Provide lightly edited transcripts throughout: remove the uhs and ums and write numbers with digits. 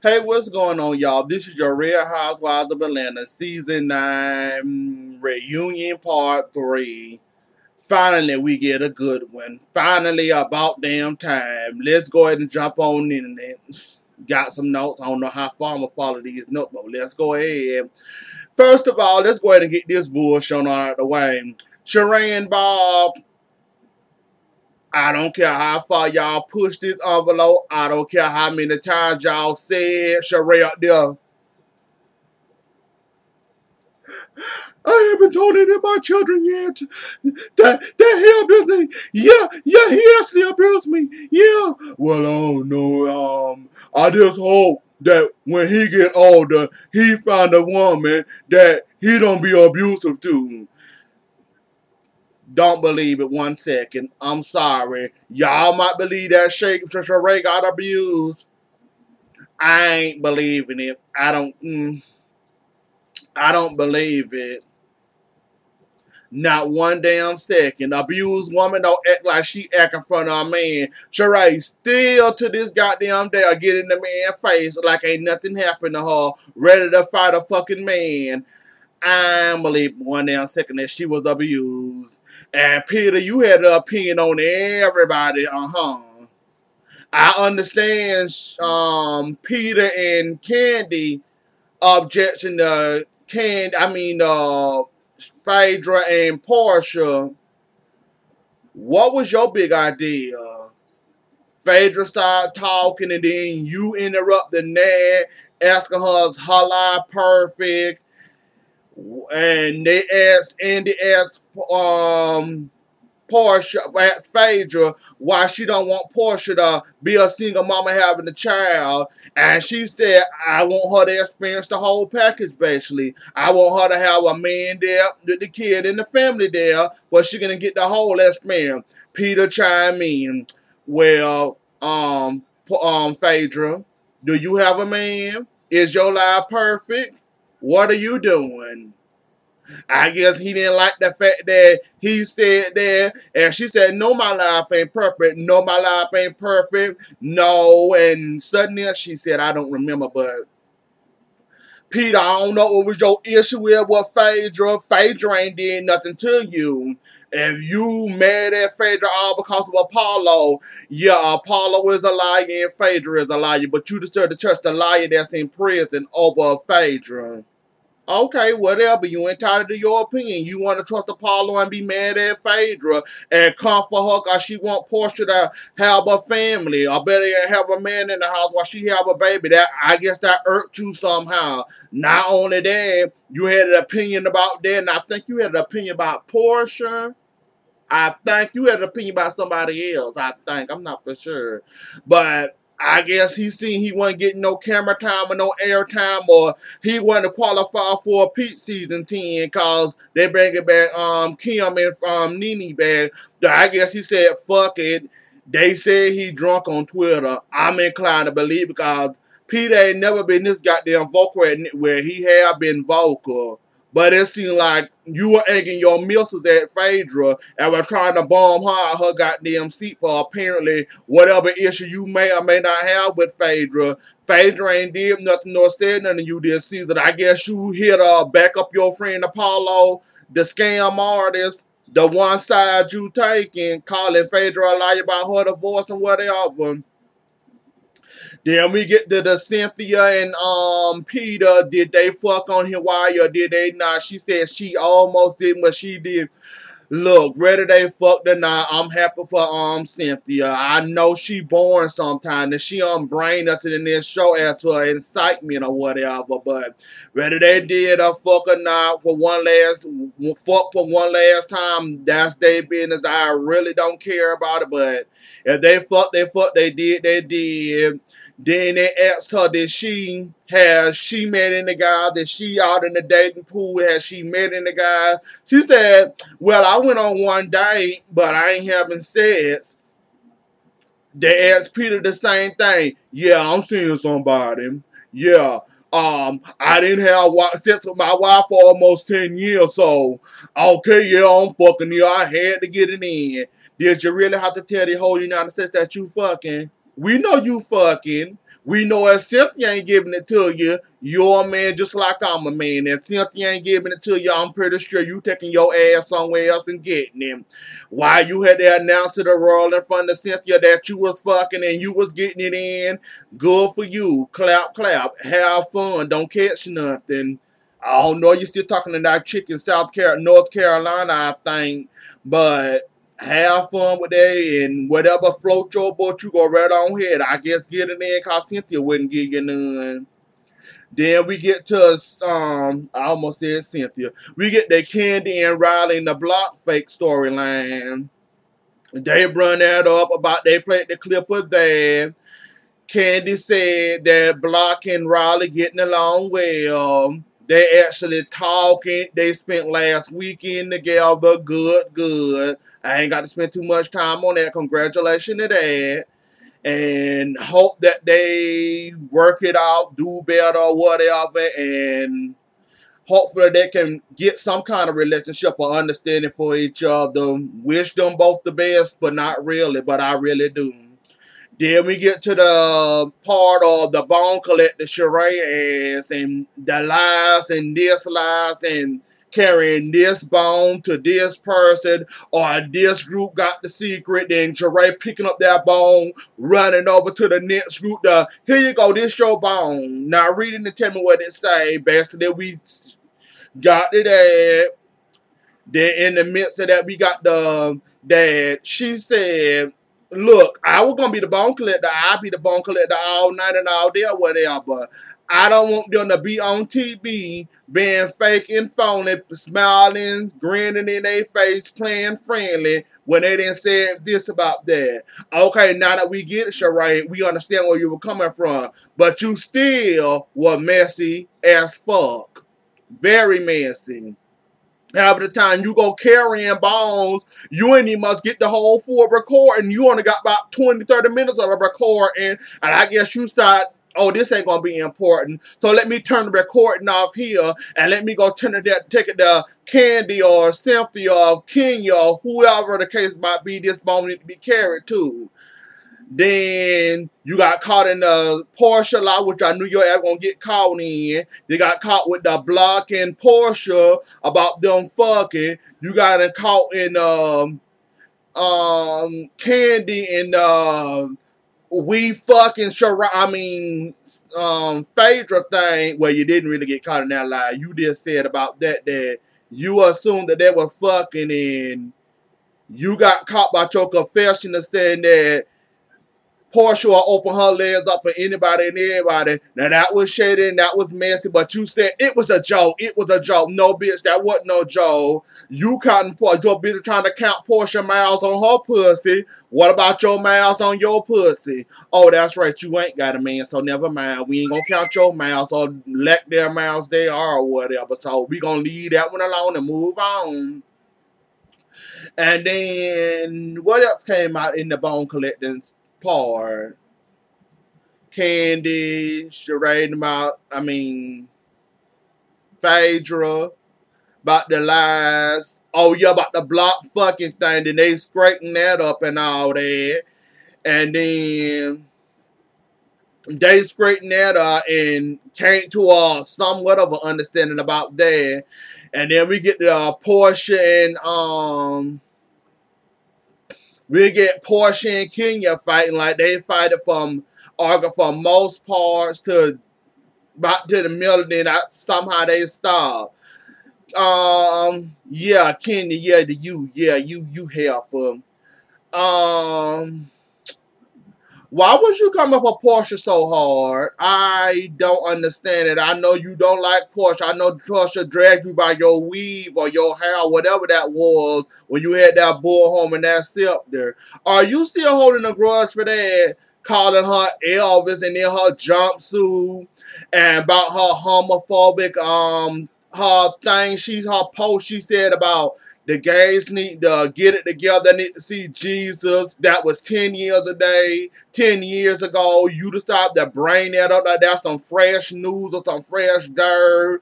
Hey, what's going on, y'all? This is your Real Housewives of Atlanta Season 9 Reunion Part 3. Finally, we get a good one. Finally, about damn time. Let's go ahead and jump on in it. Got some notes. I don't know how far I'm going to follow these notes, but let's go ahead. First of all, let's go ahead and get this bullshit on out of the way. Sheree and Bob, I don't care how far y'all push this envelope. I don't care how many times y'all said Sheree up there. I haven't told any of my children yet that he abused me. Yeah, he actually abused me. Yeah. Well, I don't know. I just hope that when he get older, he find a woman that he don't be abusive to. Don't believe it 1 second. I'm sorry. Y'all might believe that Sheree got abused. I ain't believing it. I don't believe it. Not 1 damn second. Abused woman don't act like she act in front of a man. Sheree still to this goddamn day I get in the man's face like ain't nothing happened to her. Ready to fight a fucking man. I don't believe 1 damn second that she was abused. And Peter, you had an opinion on everybody. I understand Peter and Candy objection to Phaedra and Porsha. What was your big idea? Phaedra started talking and then you interrupted Ned, asking her is her life perfect. And Andy asked Porsha, asked Phaedra why she don't want Porsha to be a single mama having a child. And she said, I want her to experience the whole package, basically. I want her to have a man there, with the kid and the family there, but she gonna get the whole experience. Peter chimed in. Well, Phaedra, do you have a man? Is your life perfect? What are you doing? I guess he didn't like the fact that he said that, and she said, no, my life ain't perfect. No, my life ain't perfect. No, and suddenly she said, I don't remember, but Peter, I don't know what was your issue with Phaedra. Phaedra ain't did nothing to you. If you mad at Phaedra all because of Apollo, yeah, Apollo is a liar and Phaedra is a liar, but you deserve to trust the liar that's in prison over Phaedra. Okay, whatever. You entitled to your opinion. You want to trust Apollo and be mad at Phaedra and comfort her because she want Porsha to have a family or better yet have a man in the house while she have a baby. That I guess that irked you somehow. Not only that, you had an opinion about that, and I think you had an opinion about Porsha. I think you had an opinion about somebody else. I think. I'm not for sure. But I guess he seen he wasn't getting no camera time or no air time, or he wasn't qualified for a Peach season 10 because they bringing back Kim and Nene back. I guess he said fuck it. They said he drunk on Twitter. I'm inclined to believe because Peter ain't never been this goddamn vocal where he have been vocal. But it seemed like you were egging your missus at Phaedra and were trying to bomb her out her goddamn seat for apparently whatever issue you may or may not have with Phaedra. Phaedra ain't did nothing nor said nothing to you this season. I guess you here to back up your friend Apollo, the scam artist, the one side you taking, calling Phaedra a liar about her divorce and whatever. Then we get to the Cynthia and Peter. Did they fuck on Hawaii or did they not? She said she almost did what she did. Look, whether they fucked or not, I'm happy for Cynthia. I know she born sometime and she brain nothing in this show as for incitement or whatever. But whether they did or fuck or not for one last time, that's their business. I really don't care about it. But if they fuck, they did, they did. Then they asked her, has she met any guys? Is she out in the dating pool? Has she met any guys? She said, well, I went on one date, but I ain't having sex. They asked Peter the same thing. Yeah, I'm seeing somebody. Yeah. I didn't have sex with my wife for almost 10 years, so okay, yeah, I'm fucking you. I had to get it in. Did you really have to tell the whole United States that you fucking? We know you fucking. We know if Cynthia ain't giving it to you, you're a man just like I'm a man. If Cynthia ain't giving it to you, I'm pretty sure you taking your ass somewhere else and getting him. Why you had to announce to the world in front of Cynthia that you was fucking and you was getting it in, good for you. Clap, clap. Have fun. Don't catch nothing. I don't know, you still talking to that chick in North Carolina, I think. But have fun with that, and whatever float your boat, you go right on ahead. I guess get it in because Cynthia wouldn't give you none. Then we get to, I almost said Cynthia. We get the Candy and Riley in the block fake storyline. They run that up about they played the clip of that. Candy said that Block and Riley getting along well. They actually talking. They spent last weekend together. Good, good. I ain't got to spend too much time on that. Congratulations to that. And hope that they work it out, do better or whatever. And hopefully they can get some kind of relationship or understanding for each other. Wish them both the best, but not really. But I really do. Then we get to the part of the bone collector Sheree ass and the lies and this lies and carrying this bone to this person or this group got the secret. Then Sheree picking up that bone, running over to the next group. Here you go, this your bone. Now reading and tell me what it say. Basically, we got to that. Then in the midst of that, we got that she said, look, I was gonna be the bone collector. I'll be the bone collector all night and all day or whatever. I don't want them to be on TV being fake and phony, smiling, grinning in their face, playing friendly when they didn't say this about that. Okay, now that we get it, Sheree, we understand where you were coming from. But you still were messy as fuck. Very messy. Half the time you go carrying bones, you ain't even must get the whole full recording. You only got about 20, 30 minutes of the recording. And I guess you start, oh, this ain't going to be important. So let me turn the recording off here and let me go take it to Candy or Cynthia or Kenya or whoever the case might be this bone need to be carried to. Then you got caught in the Porsha law, which I knew your ass gonna get caught in. You got caught with the Block and Porsha about them fucking. You got caught in Candy and we fucking Phaedra thing. Well, you didn't really get caught in that lie. You just said about that you assumed that they was fucking and you got caught by your confession of saying that Porsha will open her legs up for anybody and everybody. Now that was shady and that was messy, but you said it was a joke. It was a joke. No, bitch, that wasn't no joke. You counting Porsha. Your bitch trying to count Porsha miles on her pussy. What about your miles on your pussy? Oh, that's right. You ain't got a man, so never mind. We ain't gonna count your miles or let their miles they are or whatever. So we gonna leave that one alone and move on. And then what else came out in the bone collecting part? Candy, Sheree about, Phaedra, about the lies. Oh yeah, about the Block fucking thing. Then they straightening that up and all that. And then they straightened that up and came to a somewhat of an understanding about that. And then we get the Porsha and we get Porsha and Kenya fighting like they fight it from arguing from most parts to about to the middle, then somehow they stop. Yeah, Kenya, yeah, you helpful. Why would you come up with Porsha so hard? I don't understand it. I know you don't like Porsha. I know Porsha dragged you by your weave or your hair, whatever that was, when you had that bull home and that scepter. Are you still holding a grudge for that? Calling her Elvis and in her jumpsuit and about her homophobic, her thing, her post she said about the gays need to get it together, need to see Jesus. That was 10 years a day, 10 years ago. You decide to bring that up like that's some fresh news or some fresh dirt.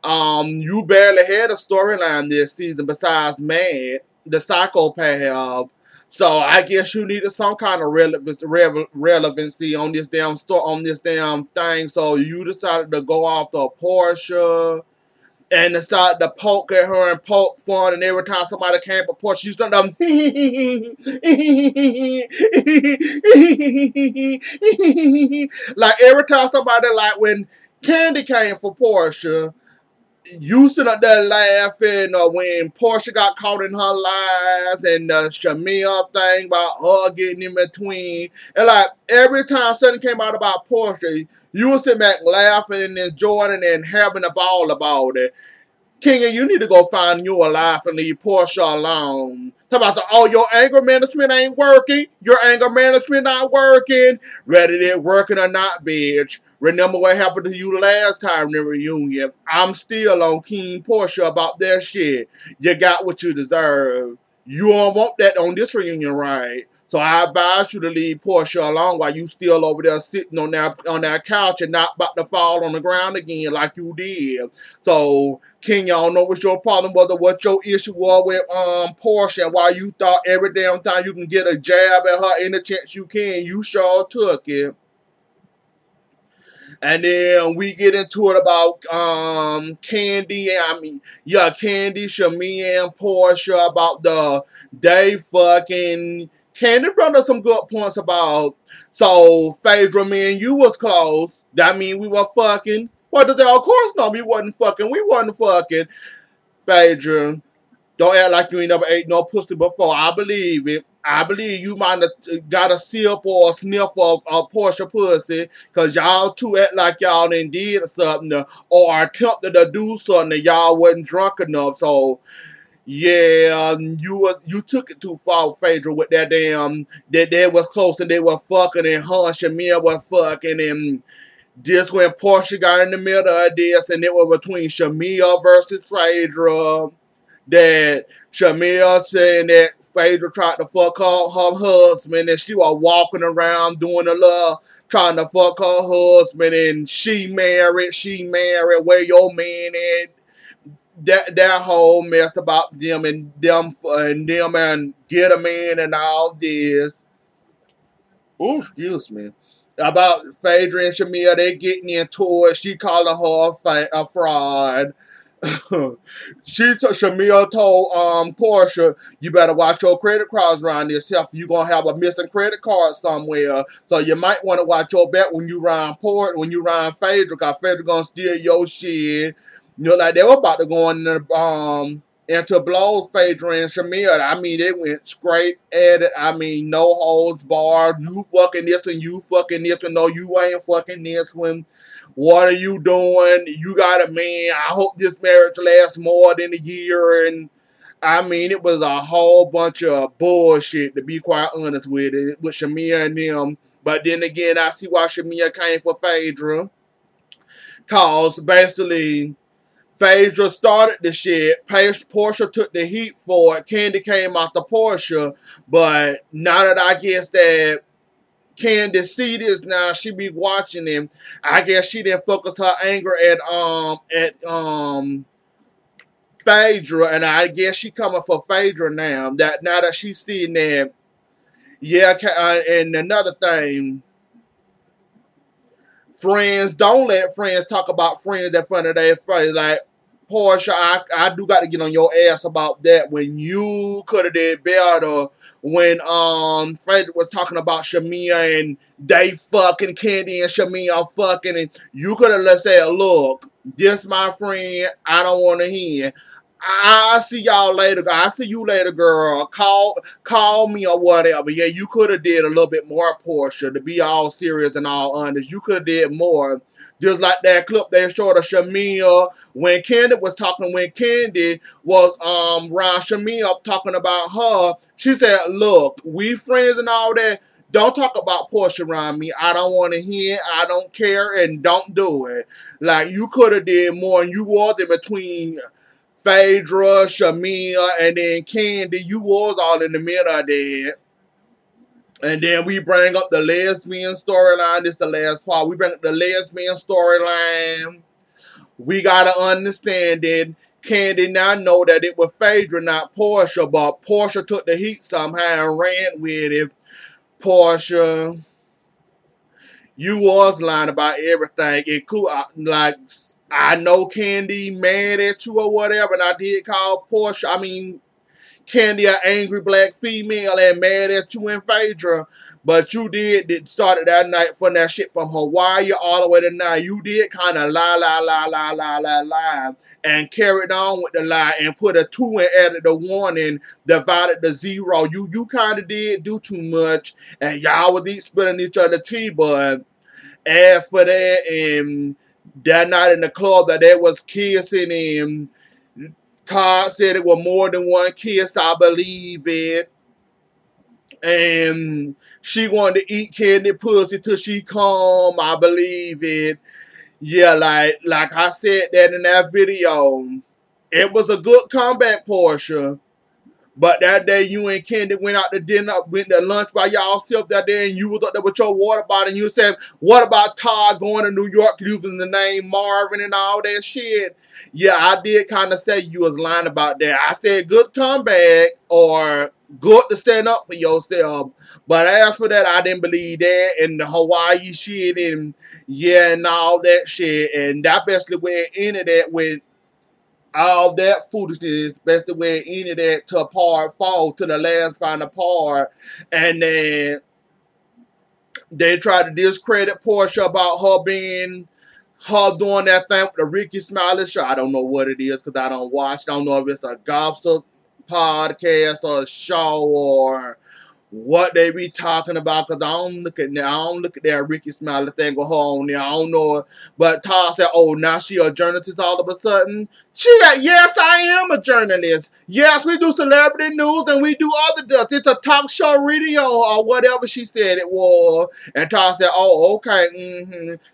You barely had a storyline this season besides Mad, the psychopath. So I guess you needed some kind of relevancy on this damn thing. So you decided to go off the Porsha and decided to poke at her and poke fun. And every time somebody came for Porsha, you started them like every time somebody like when Candy came for Porsha. You sit up there laughing when Porsha got caught in her lies and the Shamia thing about her getting in between. And like every time something came out about Porsha, you would sit back laughing and enjoying it and having a ball about it. King, you need to go find you a life and leave Porsha alone. Talk about your anger management ain't working. Your anger management not working. Whether it working or not, bitch. Remember what happened to you last time in the reunion. I'm still on King Porsha about that shit. You got what you deserve. You don't want that on this reunion, right? So I advise you to leave Porsha alone while you still over there sitting on that couch and not about to fall on the ground again like you did. So, King, y'all know what your problem was or what your issue was with Porsha and why you thought every damn time you can get a jab at her any chance you can, you sure took it. And then we get into it about Candy, Candy, Shamia, and Porsha about they fucking. Candy brought us some good points about, so Phaedra, me and you was close. That mean we were fucking. What did they? Of course no, we wasn't fucking. We wasn't fucking. Phaedra, don't act like you ain't never ate no pussy before. I believe it. I believe you might have got a sip or a sniff of Porsha pussy because y'all two act like y'all done did something or attempted to do something and y'all wasn't drunk enough. So, yeah, you took it too far, Phaedra, with that damn, that they was close and they were fucking and her and Shamia was fucking and this when Porsha got in the middle of this and it was between Shamia versus Phaedra. That Shamia saying that Phaedra tried to fuck her husband and she was walking around doing a love, trying to fuck her husband and she married, where your man at? That whole mess about them and get a man and all this. Oh, excuse me. About Phaedra and Shamia, they getting into it. She calling her a fraud. Shamia told Porsha, you better watch your credit cards around yourself. You gonna have a missing credit card somewhere, so you might want to watch your back when you run Phaedra, cause Phaedra gonna steal your shit. You know, like they were about to go into blows, Phaedra and Shamia. I mean, they went straight at it. I mean, no holds barred. You fucking this one, you fucking this one. No, you ain't fucking this one. What are you doing? You got a man. I hope this marriage lasts more than a year. And I mean, it was a whole bunch of bullshit, to be quite honest with it, with Shamia and them. But then again, I see why Shamia came for Phaedra. Cause basically, Phaedra started the shit. Porsha took the heat for it. Candy came after Porsha. But now that I guess that Candy see this now, she be watching him. I guess she didn't focus her anger at Phaedra, and I guess she coming for Phaedra now. Now that she's seeing that, yeah. And another thing, friends, don't let friends talk about friends in front of their face. Like, Porsha, I do got to get on your ass about that when you could have did better when Phaedra was talking about Shamia and they fucking Candy and Shamia fucking and you could have said, look, this my friend, I don't want to hear. I see y'all later. I see you later, girl. Call me or whatever. Yeah, you could have did a little bit more, Porsha, to be all serious and all honest. You could have did more. Just like that clip they showed of Shamia when Candy was talking, when Candy was around Shamia talking about her, she said, look, we friends and all that. Don't talk about Porsha around me. I don't want to hear. I don't care, and don't do it. Like, you could have did more, and you was in between Phaedra, Shamia, and then Candy. You was all in the middle of that. And then we bring up the lesbian storyline. This is the last part. We bring up the lesbian storyline. We gotta understand that Candy now know that it was Phaedra, not Porsha, but Porsha took the heat somehow and ran with it. Porsha, you was lying about everything. It could, like, I know Candy mad at you or whatever, and I did call Candy an angry black female and mad at you and Phaedra, but you did started that night from that shit from Hawaii all the way to now. You did kind of lie, and carried on with the lie and put a 2 and added the 1 and divided the 0. You kind of did do too much, and y'all was each spilling each other tea, but as for that, and that night in the club that they was kissing and Todd said it was more than one kiss, I believe it. And she wanted to eat Candy pussy till she come, I believe it. Yeah, like I said that in that video. It was a good comeback, Porsha. But that day you and Candy went out to dinner, went to lunch by y'allself that day, and you was up there with your water bottle, and you said, what about Todd going to New York using the name Marvin and all that shit? Yeah, I did kind of say you was lying about that. I said good comeback or good to stand up for yourself. But as for that, I didn't believe that, and the Hawaii shit, and yeah, and all that shit. And that basically where it ended at with all that foolishness, best the way it ended at to part 4, to the last final part. And then they tried to discredit Porsha about her doing that thing with the Ricky Smiley show. I don't know what it is because I don't watch. I don't know if it's a gossip podcast or a show or what they be talking about, because I don't look at that Ricky Smiley thing with her on there. I don't know. But Todd said, oh, now she a journalist all of a sudden. She got, yes, I am a journalist. Yes, we do celebrity news and we do other stuff. It's a talk show radio or whatever she said it was. And Todd said, oh, okay.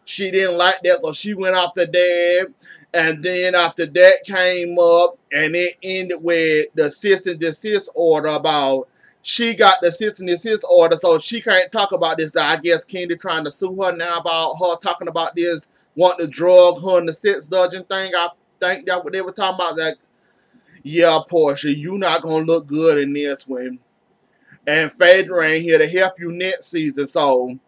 She didn't like that, so she went off the dad. And then after that came up, and it ended with the cease and desist order about she got the cease and desist order, so she can't talk about this. I guess Candy trying to sue her now about her talking about this, wanting to drug her in the sex dungeon thing. I think that's what they were talking about. Like, yeah, Porsha, you not gonna look good in this one. And Phaedra ain't here to help you next season, so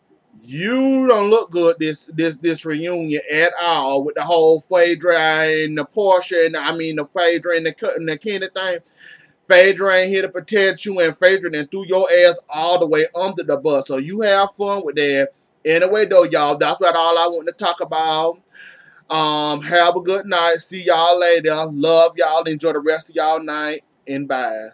you don't look good this reunion at all with the whole Phaedra and the Porsha and the Phaedra and the Candy thing. Phaedra ain't here to protect you, and Phaedra then threw your ass all the way under the bus. So you have fun with that. Anyway, though, y'all, that's about all I want to talk about. Have a good night. See y'all later. Love y'all. Enjoy the rest of y'all night. And bye.